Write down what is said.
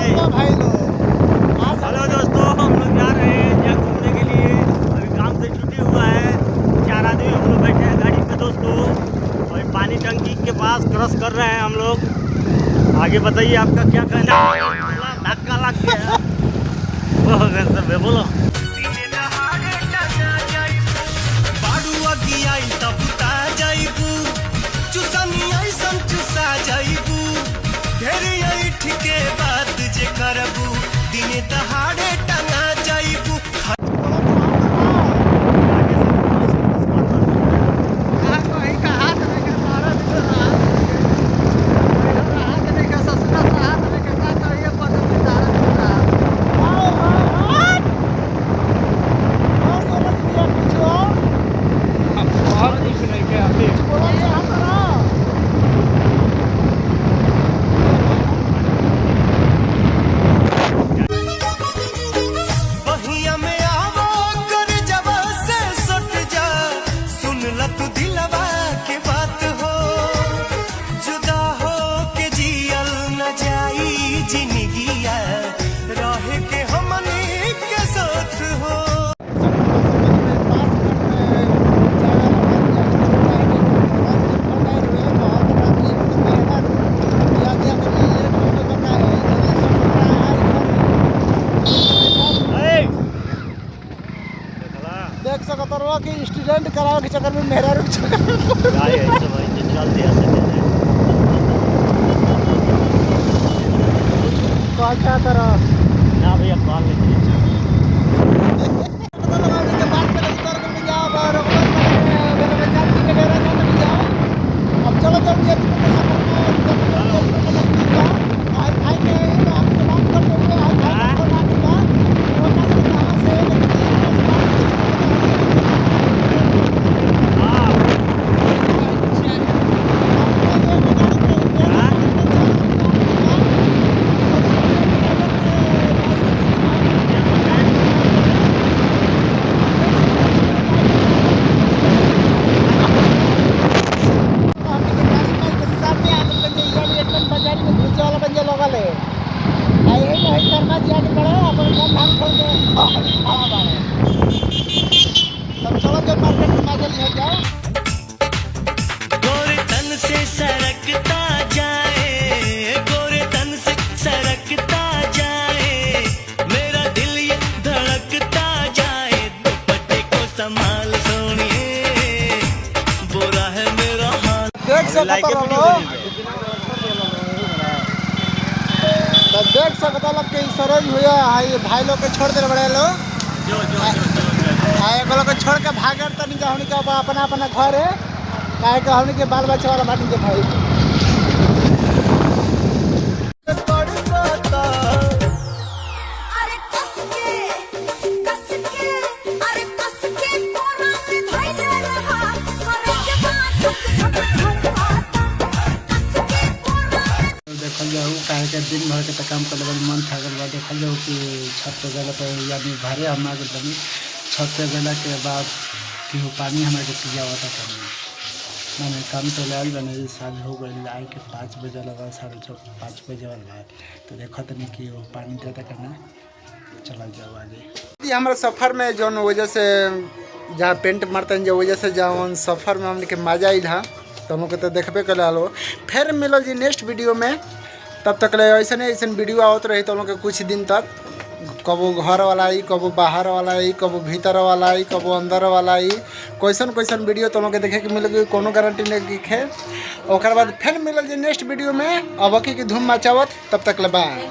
भाई लोग। हेलो दोस्तों, हम लोग जा रहे हैं यहाँ घूमने के लिए। अभी काम से छुट्टी हुआ है। 4 आदमी हम लोग बैठे हैं गाड़ी पे दोस्तों, और पानी टंकी के पास क्रॉस कर रहे हैं हम लोग। आगे बताइए आपका क्या कहना है? धक्का लग गया। बोलो के बात जे करबू दिने दहाड़े टंगा जाइबू। देख सकते हो कि स्टूडेंट कराओ के चक्कर में मेरा रुक चुका कॉल क्या तरह ना भैया कॉल नहीं अब चलो जल्दी गोरे तन से सरकता जाए, गोरे तन से सरकता जाए, मेरा दिल ये धड़कता जाए। दुपट्टे को संभाल सोनिए, बुरा है मेरा हाल। देख सकते लोग के सरोज हुआ है भाई लोग के छोड़ दे बड़े लोग को छोड़ के भागर तो नहीं जाओ का अपना अपना घर है काहे के हमने के बाल बच्चा वाला बाटी के भाई देखल जाऊ काहे के दिन भर के काम कर मन थकल बा। देखल जाऊ कि छत पे गला पे यानी घरे हम आ गए बनी। छत पे गला के बाद कि पानी हमारे के पिया हुआ था मैंने काम तो लाल बने साल हो गए आए के 5 बजे लगा 5:30 बजे वाला। तो देखो तो नहीं कि वो पानी देता करना चला जाओ आगे। हमारे सफ़र में जो वजह से जहाँ पेंट मारते हैं जो वजह से जहाँ सफ़र में हमने के मजा आई था तो हमको तो देखबे कर लो। फिर मिलो जी नेक्स्ट वीडियो में। तब तक ले ऐसा वीडियो आवत रही तो हम लोग कुछ दिन तक कबो घर वाला आई, कबो बाहर वाला आई, कबो भीतर वाला आई, कबो अंदर वाला आई। कैसन वीडियो तो लोग देखे कि मिलेगी कोनो गारंटी नहीं है। और बाद फिर मिलल जी नेक्स्ट वीडियो में। अब की धूम मचावत तब तक ले बाय।